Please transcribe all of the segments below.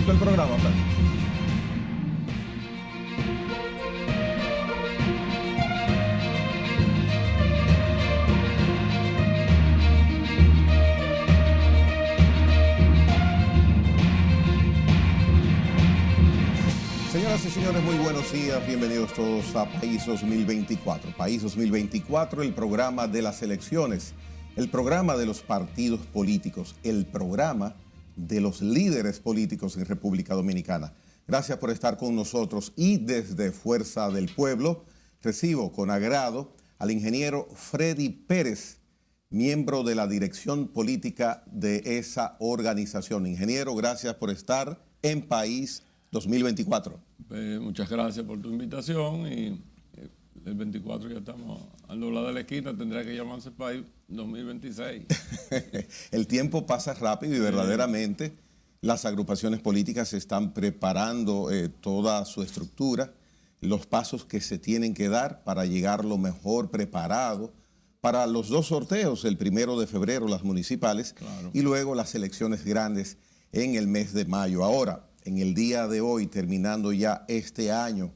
visto el programa, Fran? Señoras y señores, muy buenos días. Bienvenidos todos a País 2024. País 2024, el programa de las elecciones, el programa de los partidos políticos, el programa de los líderes políticos en República Dominicana. Gracias por estar con nosotros y desde Fuerza del Pueblo recibo con agrado al ingeniero Freddy Pérez, miembro de la dirección política de esa organización. Ingeniero, gracias por estar en País 2024. Muchas gracias por tu invitación y el 24 ya estamos al doblar de la esquina, tendrá que llamarse País 2026. El tiempo pasa rápido y verdaderamente las agrupaciones políticas están preparando toda su estructura, los pasos que se tienen que dar para llegar lo mejor preparado para los dos sorteos, el 1 de febrero, las municipales, claro, y luego las elecciones grandes en el mes de mayo. Ahora, en el día de hoy, terminando ya este año,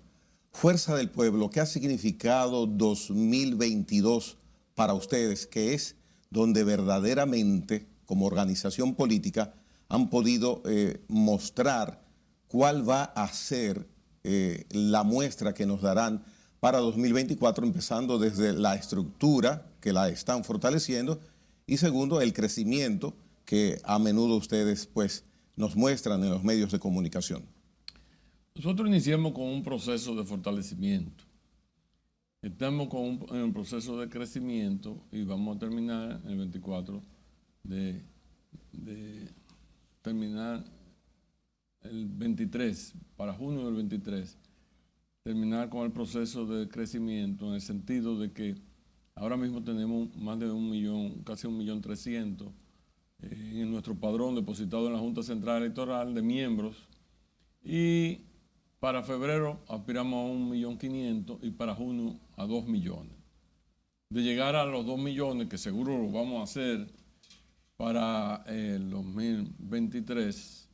Fuerza del Pueblo, ¿qué ha significado 2022 para ustedes? Que es donde verdaderamente, como organización política, han podido mostrar cuál va a ser la muestra que nos darán para 2024, empezando desde la estructura que la están fortaleciendo y segundo, el crecimiento que a menudo ustedes pues nos muestran en los medios de comunicación. Nosotros iniciamos con un proceso de fortalecimiento. Estamos en un proceso de crecimiento y vamos a terminar el 24 de terminar el 23, para junio del 23, terminar con el proceso de crecimiento en el sentido de que ahora mismo tenemos más de 1 millón, casi 1.300.000 en nuestro padrón depositado en la Junta Central Electoral de miembros y para febrero aspiramos a 1.500.000 y para junio a 2 millones. De llegar a los 2 millones, que seguro lo vamos a hacer para el 2023,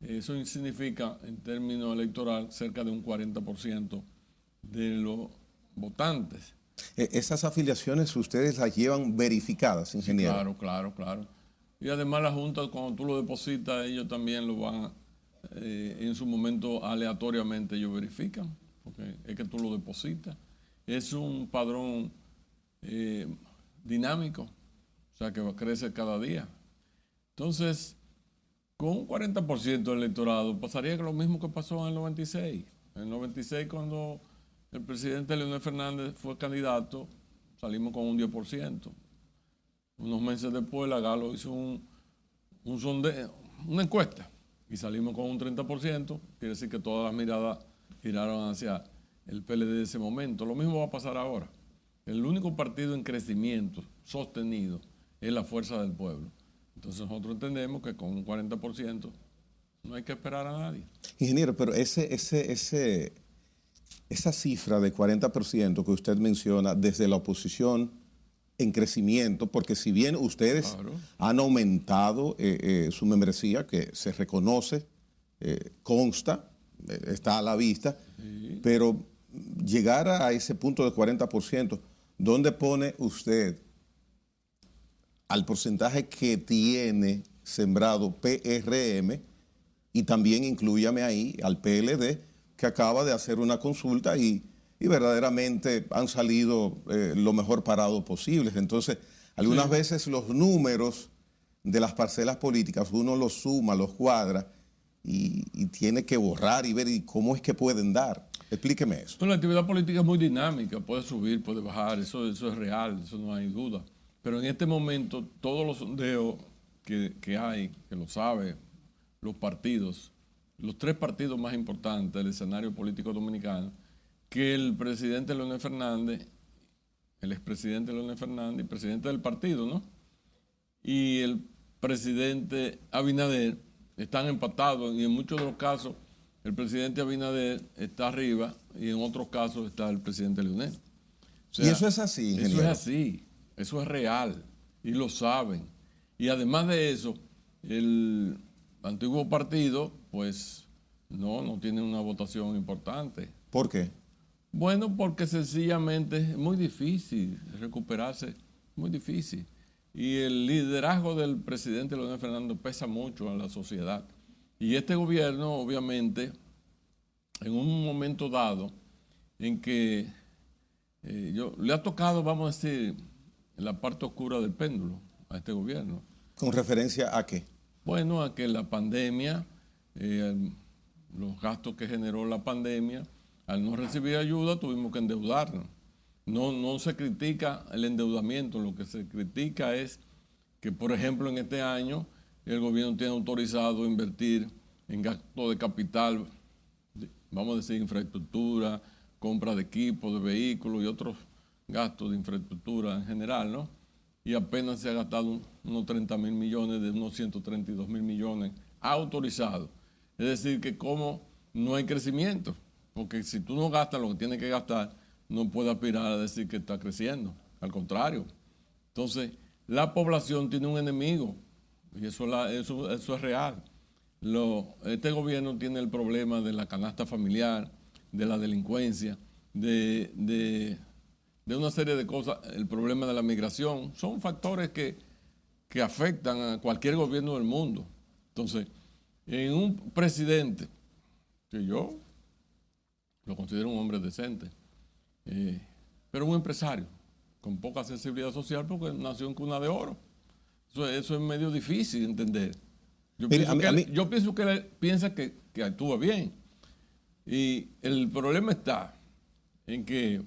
eso significa en términos electoral cerca de un 40% de los votantes. Esas afiliaciones ustedes las llevan verificadas, ingeniero. Sí, claro. Y además la Junta, cuando tú lo depositas, ellos también lo van, en su momento aleatoriamente ellos verifican, porque es que tú lo depositas. Es un padrón dinámico, o sea que crece cada día. Entonces, con un 40% del electorado, pasaría lo mismo que pasó en el 96. En el 96, cuando el presidente Leonel Fernández fue candidato, salimos con un 10%. Unos meses después, la Galo hizo un sondeo, una encuesta, y salimos con un 30%. Quiere decir que todas las miradas giraron hacia el PLD de ese momento. Lo mismo va a pasar ahora. El único partido en crecimiento sostenido es la Fuerza del Pueblo. Entonces nosotros entendemos que con un 40% no hay que esperar a nadie. Ingeniero, pero esa cifra de 40% que usted menciona desde la oposición en crecimiento, porque si bien ustedes han aumentado su membresía, que se reconoce, consta, está a la vista, sí, pero llegar a ese punto de 40%, ¿dónde pone usted al porcentaje que tiene sembrado PRM? Y también inclúyame ahí al PLD, que acaba de hacer una consulta y verdaderamente han salido lo mejor parado posible. Entonces, algunas veces los números de las parcelas políticas, uno los suma, los cuadra y tiene que borrar y ver cómo es que pueden dar. Explíqueme eso. Pues la actividad política es muy dinámica, puede subir, puede bajar, eso es real, eso no hay duda. Pero en este momento, todos los sondeos que hay, que lo saben los partidos, los 3 partidos más importantes del escenario político dominicano, que el presidente Leonel Fernández, el expresidente Leonel Fernández y presidente del partido, ¿no? Y el presidente Abinader están empatados y en muchos de los casos el presidente Abinader está arriba y en otros casos está el presidente Leonel. O sea, y eso es así, ingeniero. Eso es así, eso es real y lo saben. Y además de eso, antiguo partido, pues no tiene una votación importante. ¿Por qué? Bueno, porque sencillamente es muy difícil recuperarse, muy difícil. Y el liderazgo del presidente Leonel Fernández pesa mucho en la sociedad. Y este gobierno, obviamente, en un momento dado en que le ha tocado, vamos a decir, la parte oscura del péndulo a este gobierno. ¿Con referencia a qué? Bueno, a que la pandemia, los gastos que generó la pandemia, al no recibir ayuda tuvimos que endeudarnos. No se critica el endeudamiento, lo que se critica es que, por ejemplo, en este año el gobierno tiene autorizado invertir en gasto de capital, vamos a decir, infraestructura, compra de equipos, de vehículos y otros gastos de infraestructura en general, ¿no? Y apenas se ha gastado unos 30.000 millones de unos 132.000 millones autorizados. Es decir, que como no hay crecimiento, porque si tú no gastas lo que tienes que gastar, no puedes aspirar a decir que está creciendo, al contrario. Entonces, la población tiene un enemigo, y eso es real. Este gobierno tiene el problema de la canasta familiar, de la delincuencia, de una serie de cosas, el problema de la migración. Son factores que afectan a cualquier gobierno del mundo. Entonces, en un presidente, que yo lo considero un hombre decente, pero un empresario con poca sensibilidad social porque nació en cuna de oro. Eso es medio difícil de entender. Yo pienso que él piensa que actúa bien. Y el problema está en que,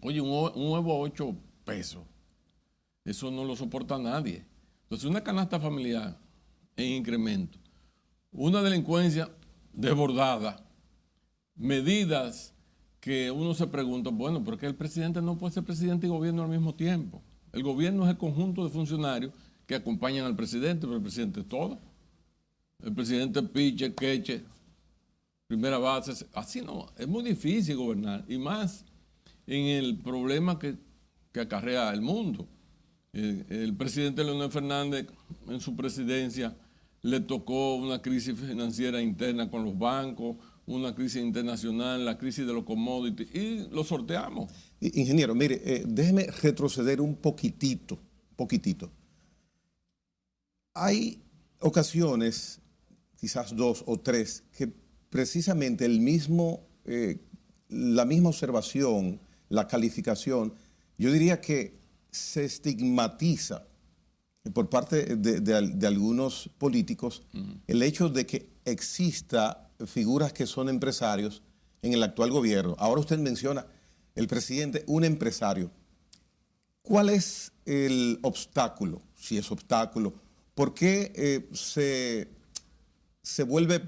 oye, un huevo a 8 pesos, eso no lo soporta nadie. Entonces, una canasta familiar en incremento, una delincuencia desbordada, medidas que uno se pregunta, bueno, ¿por qué el presidente no puede ser presidente y gobierno al mismo tiempo? El gobierno es el conjunto de funcionarios que acompañan al presidente, pero el presidente es todo. El presidente piche, queche, primera base, así no, es muy difícil gobernar, y más en el problema que acarrea el mundo. El presidente Leonel Fernández en su presidencia le tocó una crisis financiera interna con los bancos, una crisis internacional, la crisis de los commodities, y lo sorteamos. Ingeniero, mire, déjeme retroceder un poquitito. Hay ocasiones, quizás 2 o 3, que precisamente la misma observación, la calificación, yo diría que se estigmatiza por parte de algunos políticos el hecho de que exista figuras que son empresarios en el actual gobierno. Ahora usted menciona el presidente, un empresario. ¿Cuál es el obstáculo? Si es obstáculo, ¿por qué se vuelve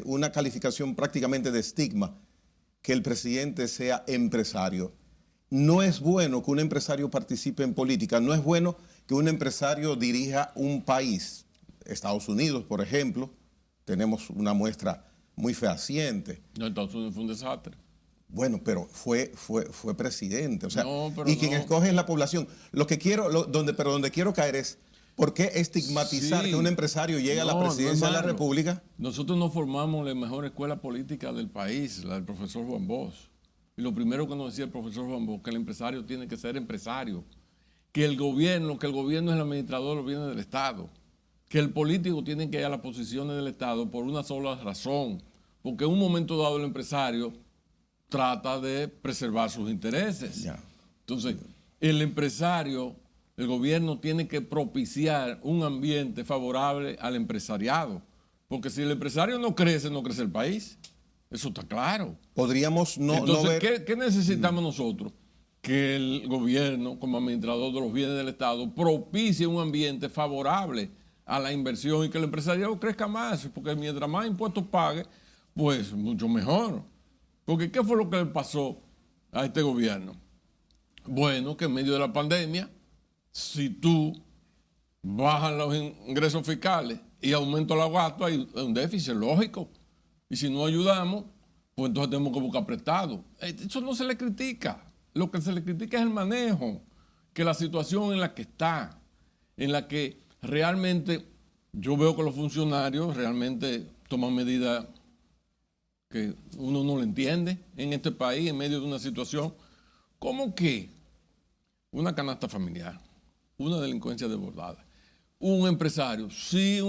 una calificación prácticamente de estigma que el presidente sea empresario? No es bueno que un empresario participe en política, no es bueno que un empresario dirija un país. Estados Unidos, por ejemplo, tenemos una muestra muy fehaciente. No, Estados Unidos fue un desastre. Bueno, pero fue presidente. O sea, y quien escoge es la población. Donde quiero caer es, ¿por qué estigmatizar que un empresario llegue a la presidencia de la República? Nosotros nos formamos en la mejor escuela política del país, la del profesor Juan Bosch. Y lo primero que nos decía el profesor Juan Bosch, que el empresario tiene que ser empresario, que el gobierno es el administrador de los bienes del Estado, que el político tiene que ir a las posiciones del Estado por una sola razón, porque en un momento dado el empresario trata de preservar sus intereses. Ya. Entonces, el empresario, el gobierno tiene que propiciar un ambiente favorable al empresariado, porque si el empresario no crece el país. Eso está claro. Podríamos Entonces, no ver... ¿qué necesitamos nosotros? Que el gobierno, como administrador de los bienes del Estado, propicie un ambiente favorable a la inversión y que el empresariado crezca más, porque mientras más impuestos pague, pues mucho mejor. Porque ¿qué fue lo que le pasó a este gobierno? Bueno, que en medio de la pandemia, si tú bajas los ingresos fiscales y aumentas los gastos, hay un déficit lógico. Y si no ayudamos, pues entonces tenemos que buscar prestado. Eso no se le critica. Lo que se le critica es el manejo, que la situación en la que está, en la que realmente yo veo que los funcionarios realmente toman medidas que uno no lo entiende en este país en medio de una situación como que una canasta familiar, una delincuencia desbordada, un empresario, sí,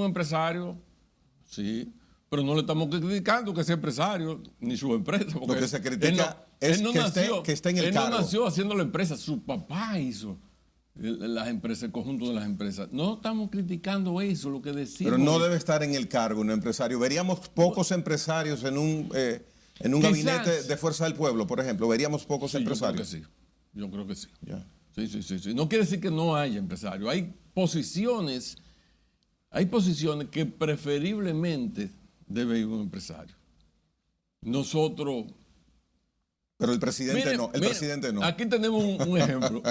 pero no le estamos criticando que sea empresario ni su empresa. Lo que se critica es que esté en el cargo. Él no nació haciendo la empresa, su papá hizo las empresas, el conjunto de las empresas. No estamos criticando eso, lo que decimos. Pero no debe estar en el cargo un empresario. Veríamos pocos empresarios en un gabinete de Fuerza del Pueblo, por ejemplo. Veríamos pocos empresarios. Yo creo que sí. Ya. Sí. No quiere decir que no haya empresarios. Hay posiciones que preferiblemente debe ir un empresario. Nosotros... Pero el presidente no. Aquí tenemos un ejemplo.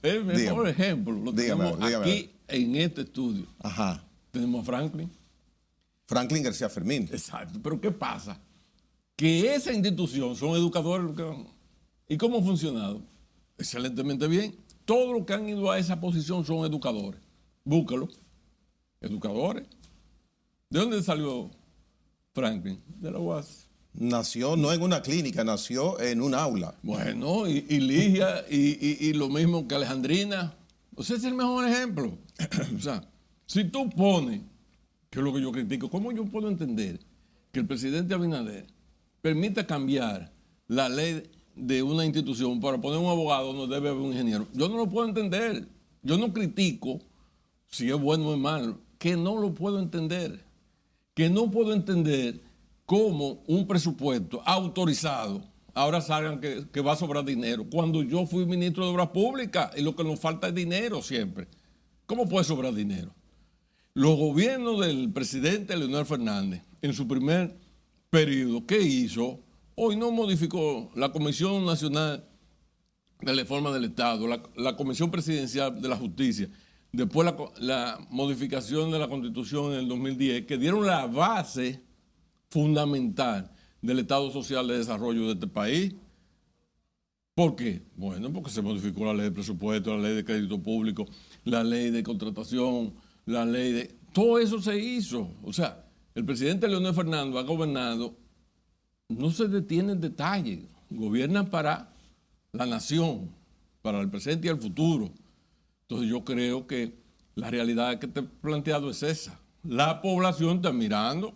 El mejor ejemplo lo tenemos aquí en este estudio. Ajá. Tenemos a Franklin García Fermín. Exacto. Pero ¿qué pasa? Que esa institución son educadores. ¿Y cómo ha funcionado? Excelentemente bien. Todos los que han ido a esa posición son educadores. Búscalo. Educadores. ¿De dónde salió Franklin? De la UAS. Nació no en una clínica, nació en un aula. Bueno, y Ligia, y lo mismo que Alejandrina. O sea, es el mejor ejemplo. O sea, si tú pones, que es lo que yo critico, ¿cómo yo puedo entender que el presidente Abinader permita cambiar la ley de una institución para poner un abogado donde debe haber un ingeniero? Yo no lo puedo entender. Yo no critico si es bueno o es malo, que no lo puedo entender. Que no puedo entender cómo un presupuesto autorizado ahora salgan que va a sobrar dinero, cuando yo fui ministro de Obras Públicas y lo que nos falta es dinero siempre. ¿Cómo puede sobrar dinero? Los gobiernos del presidente Leonel Fernández, en su primer periodo, ¿qué hizo? Hoy no modificó la Comisión Nacional de Reforma del Estado, la Comisión Presidencial de la Justicia, después la modificación de la Constitución en el 2010, que dieron la base fundamental del Estado Social de Desarrollo de este país. ¿Por qué? Bueno, porque se modificó la ley de presupuesto, la ley de crédito público, la ley de contratación, la ley de... Todo eso se hizo. O sea, el presidente Leonel Fernández ha gobernado, no se detiene en detalle, gobierna para la nación, para el presente y el futuro. Entonces yo creo que la realidad que te he planteado es esa. La población está mirando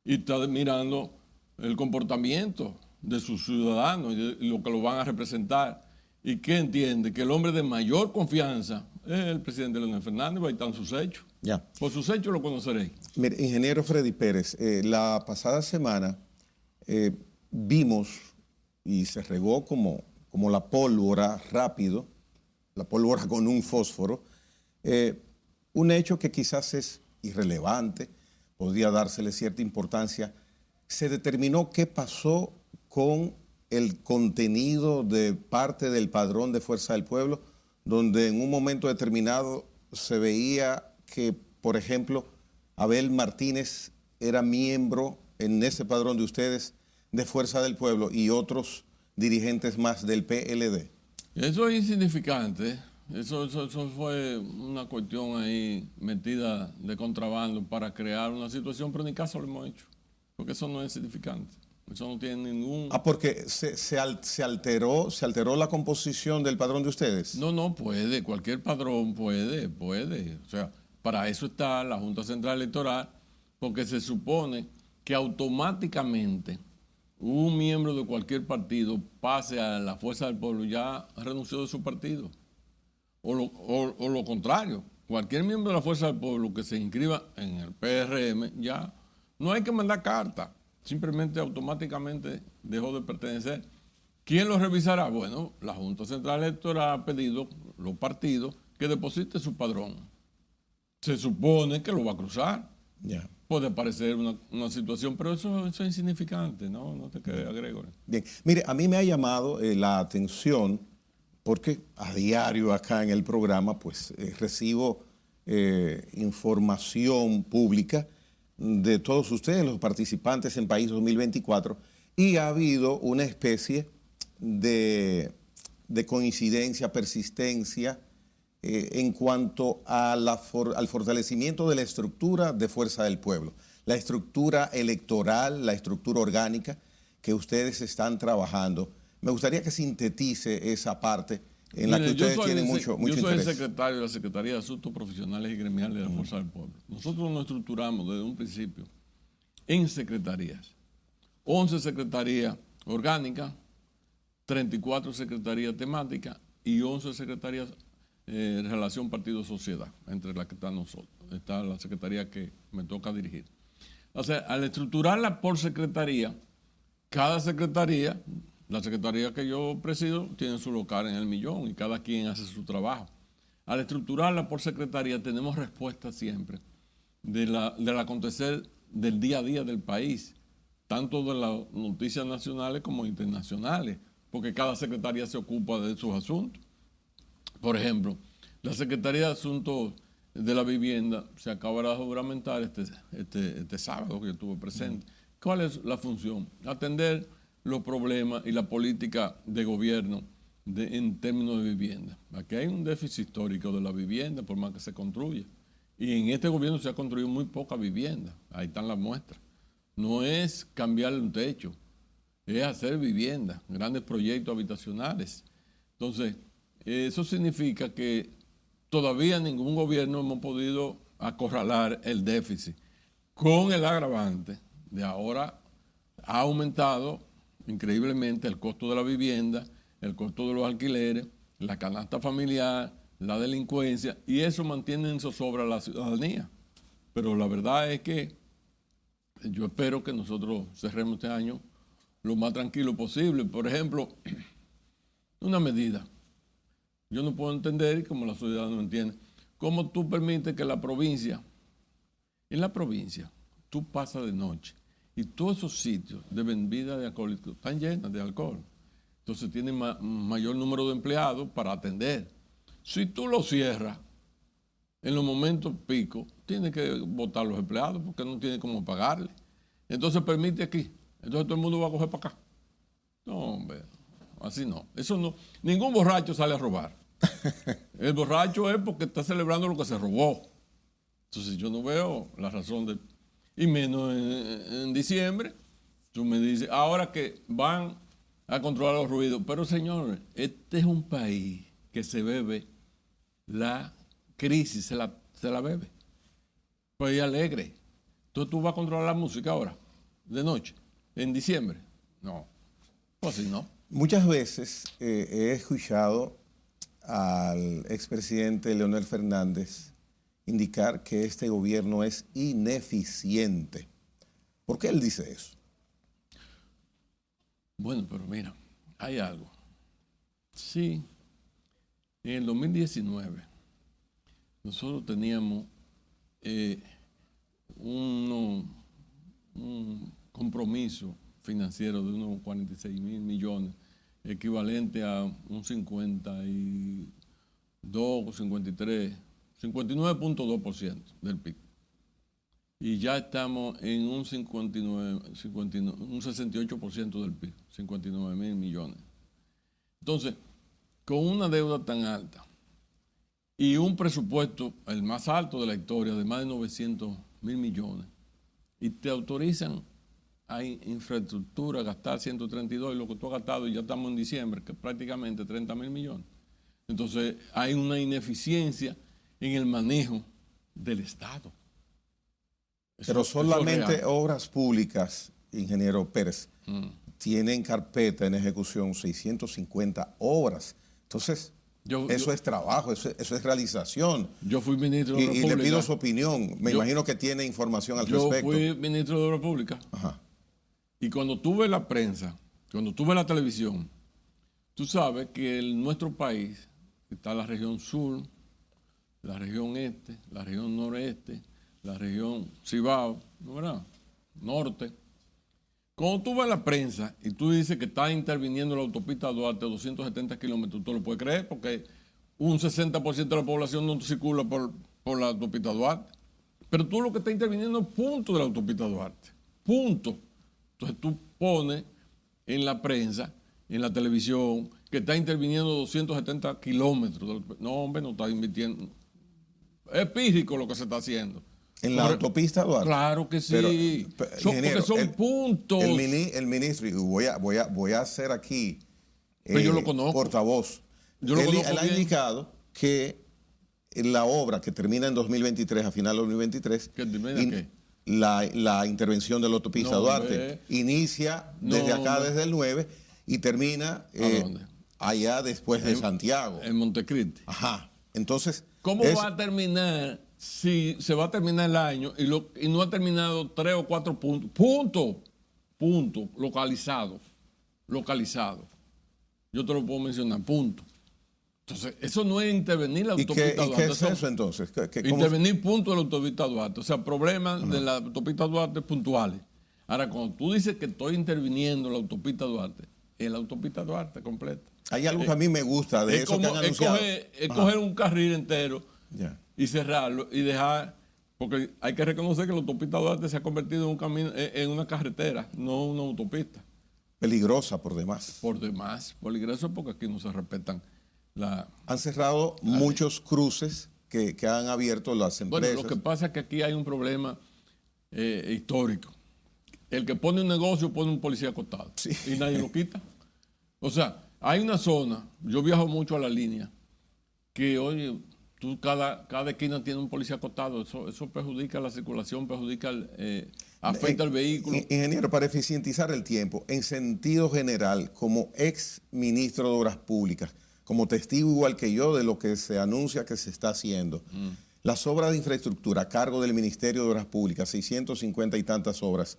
y está mirando el comportamiento de sus ciudadanos y lo que lo van a representar. Y que entiende que el hombre de mayor confianza es el presidente Leonel Fernández, ahí están sus hechos. Ya. Por sus hechos lo conoceréis. Mire, ingeniero Freddy Pérez, la pasada semana vimos, y se regó como la pólvora rápido, la pólvora con un fósforo, un hecho que quizás es irrelevante, podría dársele cierta importancia. Se determinó qué pasó con el contenido de parte del padrón de Fuerza del Pueblo, donde en un momento determinado se veía que, por ejemplo, Abel Martínez era miembro en ese padrón de ustedes de Fuerza del Pueblo y otros dirigentes más del PLD. Eso es insignificante. Eso fue una cuestión ahí metida de contrabando para crear una situación, pero ni caso lo hemos hecho, porque eso no es significante. Eso no tiene ningún... Porque se alteró la composición del padrón de ustedes. No puede, cualquier padrón puede. O sea, para eso está la Junta Central Electoral, porque se supone que automáticamente un miembro de cualquier partido pase a la Fuerza del Pueblo ya renunció de su partido. O lo contrario, cualquier miembro de la Fuerza del Pueblo que se inscriba en el PRM ya no hay que mandar carta. Simplemente automáticamente dejó de pertenecer. ¿Quién lo revisará? Bueno, la Junta Central Electoral ha pedido los partidos que deposite su padrón. Se supone que lo va a cruzar. Ya. Puede parecer una situación, pero eso es insignificante, ¿no? No te creas, Gregory. Bien, mire, a mí me ha llamado la atención, porque a diario acá en el programa, pues recibo información pública de todos ustedes, los participantes en País 2024, y ha habido una especie de coincidencia, persistencia en cuanto a al fortalecimiento de la estructura de Fuerza del Pueblo, la estructura electoral, la estructura orgánica que ustedes están trabajando. Me gustaría que sintetice esa parte en la que ustedes tienen mucho interés. Yo soy el secretario de la Secretaría de Asuntos Profesionales y Gremiales de la Fuerza del Pueblo. Nosotros nos estructuramos desde un principio en secretarías. 11 secretarías orgánicas, 34 secretarías temáticas y 11 secretarías relación partido-sociedad, entre las que están nosotros. Está la secretaría que me toca dirigir. O sea, al estructurarla por secretaría, cada secretaría, la secretaría que yo presido, tiene su local en El Millón y cada quien hace su trabajo. Al estructurarla por secretaría, tenemos respuesta siempre del acontecer del día a día del país, tanto de las noticias nacionales como internacionales, porque cada secretaría se ocupa de sus asuntos. Por ejemplo, la Secretaría de Asuntos de la Vivienda se acabará de juramentar este sábado que yo estuve presente. ¿Cuál es la función? Atender los problemas y la política de gobierno en términos de vivienda. Aquí hay un déficit histórico de la vivienda, por más que se construya. Y en este gobierno se ha construido muy poca vivienda. Ahí están las muestras. No es cambiarle un techo, es hacer vivienda, grandes proyectos habitacionales. Entonces, eso significa que todavía ningún gobierno hemos podido acorralar el déficit, con el agravante de ahora ha aumentado increíblemente el costo de la vivienda, el costo de los alquileres, la canasta familiar, la delincuencia, y eso mantiene en zozobra a la ciudadanía. Pero la verdad es que yo espero que nosotros cerremos este año lo más tranquilo posible. Por ejemplo, una medida. Yo no puedo entender, como la sociedad no entiende, cómo tú permites que en la provincia, tú pasas de noche y todos esos sitios de vendida de alcohol están llenos de alcohol. Entonces tienen mayor número de empleados para atender. Si tú lo cierras en los momentos pico, tienes que votar los empleados porque no tiene cómo pagarle. Entonces permite aquí. Entonces todo el mundo va a coger para acá. No, hombre. Así no. Eso no. Ningún borracho sale a robar. El borracho es porque está celebrando lo que se robó. Entonces yo no veo la razón de... Y menos en diciembre, tú me dices, ahora que van a controlar los ruidos. Pero señores, este es un país que se bebe la crisis, se la bebe. Pues alegre. Entonces tú vas a controlar la música ahora, de noche, en diciembre. No. Pues así no. Muchas veces he escuchado al expresidente Leonel Fernández indicar que este gobierno es ineficiente. ¿Por qué él dice eso? Bueno, pero mira, hay algo. Sí, en el 2019 nosotros teníamos un compromiso financiero de unos 46,000 millones, equivalente a un 52, 53, 59.2% del PIB. Y ya estamos en un 68% del PIB, 59,000 millones. Entonces, con una deuda tan alta y un presupuesto, el más alto de la historia, de más de 900,000 millones, y te autorizan a infraestructura gastar 132, y lo que tú has gastado, y ya estamos en diciembre, que es prácticamente 30,000 millones. Entonces, hay una ineficiencia en el manejo del Estado. Pero solamente obras públicas, ingeniero Pérez, tienen carpeta en ejecución 650 obras. Entonces, eso es trabajo, eso es realización. Yo fui ministro de Obras Públicas. Y le pido su opinión. Me imagino que tiene información al respecto. Yo fui ministro de Obras Públicas. Ajá. Y cuando tuve la prensa, cuando tuve la televisión, tú sabes que en nuestro país está la región sur, la región este, la región noreste, la región Cibao, ¿no verdad? Norte. Cuando tú ves la prensa y tú dices que está interviniendo la autopista Duarte a 270 kilómetros, tú lo puedes creer porque un 60% de la población no circula por la autopista Duarte. Pero tú lo que está interviniendo es punto de la autopista Duarte. Punto. Entonces tú pones en la prensa, en la televisión, que está interviniendo 270 kilómetros. No, hombre, no está invirtiendo. Es pírrico lo que se está haciendo. En la autopista, Duarte. Claro que sí. Ingeniero, porque son puntos. El ministro, y voy a hacer aquí Pero yo lo conozco. portavoz. Él ha indicado que la obra que termina en 2023, a final de 2023, ¿Que termina qué? La intervención de la autopista Duarte inicia desde acá, desde el 9, y termina allá después de Santiago. En Montecristi. Ajá. Entonces, ¿cómo va a terminar si se va a terminar el año y no ha terminado 3 o 4 puntos? Punto. Localizado. Yo te lo puedo mencionar. Punto. Entonces, eso no es intervenir la autopista Duarte. ¿Y qué es eso entonces? Intervenir puntos de la autopista Duarte. O sea, problemas de la autopista Duarte puntuales. Ahora, cuando tú dices que estoy interviniendo la autopista Duarte, es la autopista Duarte completa. Hay algo que a mí me gusta de eso que han anunciado. Es coger un carril entero y cerrarlo y dejar, porque hay que reconocer que la autopista Duarte se ha convertido en un camino, en una carretera, no una autopista. Peligrosa por demás. Por demás, peligrosa porque aquí no se respetan Han cerrado muchos cruces que han abierto las empresas. Bueno, lo que pasa es que aquí hay un problema histórico. El que pone un negocio pone un policía acostado y nadie lo quita. O sea, hay una zona, yo viajo mucho a la línea, que oye, tú cada esquina tiene un policía acostado, eso perjudica la circulación, afecta al vehículo. Ingeniero, para eficientizar el tiempo, en sentido general, como ex ministro de Obras Públicas, como testigo igual que yo de lo que se anuncia que se está haciendo, las obras de infraestructura a cargo del Ministerio de Obras Públicas, 650 y tantas obras,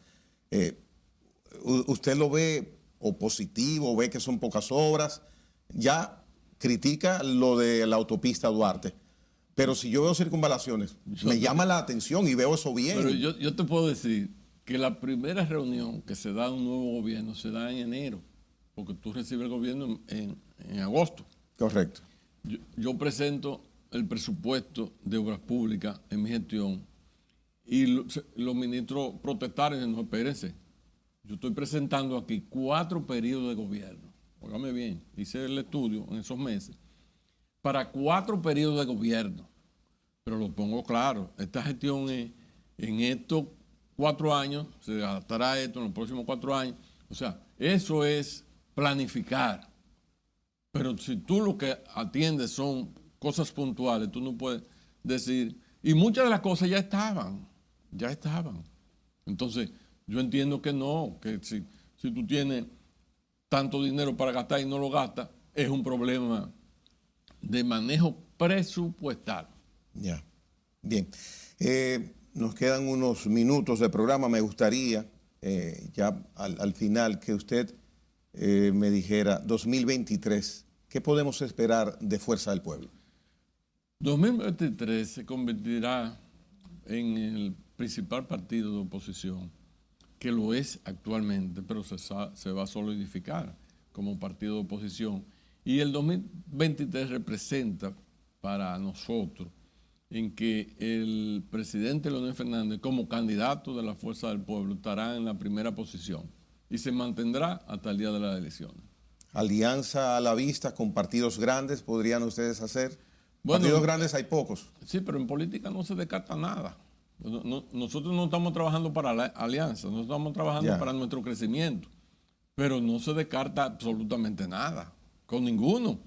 ¿usted lo ve o positivo, ve que son pocas obras? Ya critica lo de la autopista Duarte, pero si yo veo circunvalaciones, me llama la atención y veo eso bien. Pero yo te puedo decir que la primera reunión que se da en un nuevo gobierno se da en enero, porque tú recibes el gobierno en agosto. Correcto. Yo presento el presupuesto de obras públicas en mi gestión y los ministros protestaron y no, espérense. Yo estoy presentando aquí 4 periodos de gobierno. Óigame bien, hice el estudio en esos meses para 4 periodos de gobierno. Pero lo pongo claro, esta gestión es en estos 4 años, se gastará esto en los próximos 4 años. O sea, eso es planificar. Pero si tú lo que atiendes son cosas puntuales, tú no puedes decir, y muchas de las cosas ya estaban. Entonces, yo entiendo que no, que si tú tienes tanto dinero para gastar y no lo gastas, es un problema de manejo presupuestal. Ya, bien. Nos quedan unos minutos de programa. Me gustaría, ya al final, que usted me dijera, 2023, ¿qué podemos esperar de Fuerza del Pueblo? 2023 se convertirá en el principal partido de oposición, que lo es actualmente, pero se va a solidificar como partido de oposición. Y el 2023 representa para nosotros en que el presidente Leonel Fernández, como candidato de la Fuerza del Pueblo, estará en la primera posición y se mantendrá hasta el día de las elecciones. ¿Alianza a la vista con partidos grandes podrían ustedes hacer? Bueno, partidos grandes hay pocos. Sí, pero en política no se descarta nada. Nosotros no estamos trabajando para la alianza, nosotros estamos trabajando para nuestro crecimiento, pero no se descarta absolutamente nada, con ninguno.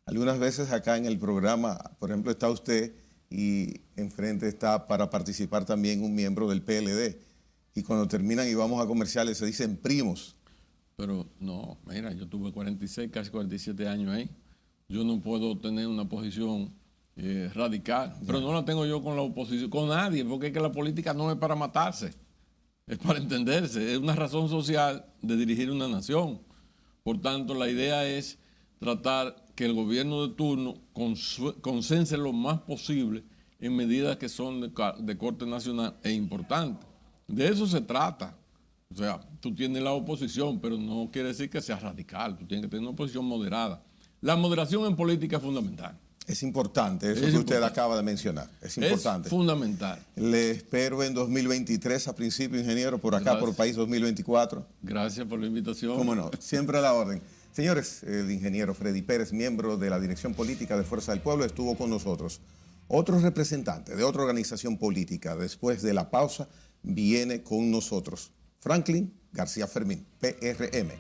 Algunas veces acá en el programa, por ejemplo, está usted y enfrente está para participar también un miembro del PLD, y cuando terminan y vamos a comerciales se dicen primos. Pero no, mira, yo tuve 46, casi 47 años ahí, yo no puedo tener una posición radical, pero no la tengo yo con la oposición, con nadie, porque es que la política no es para matarse, es para entenderse, es una razón social de dirigir una nación. Por tanto, la idea es tratar que el gobierno de turno consense lo más posible en medidas que son de corte nacional e importantes. De eso se trata. O sea, tú tienes la oposición, pero no quiere decir que sea radical, tú tienes que tener una oposición moderada. La moderación en política es fundamental. Es importante, eso que usted acaba de mencionar. Es importante. Es fundamental. Le espero en 2023 a principio, ingeniero, por acá, por País 2024. Gracias por la invitación. Cómo no, siempre a la orden. Señores, el ingeniero Freddy Pérez, miembro de la Dirección Política de Fuerza del Pueblo, estuvo con nosotros. Otro representante de otra organización política, después de la pausa, viene con nosotros. Franklin García Fermín, PRM.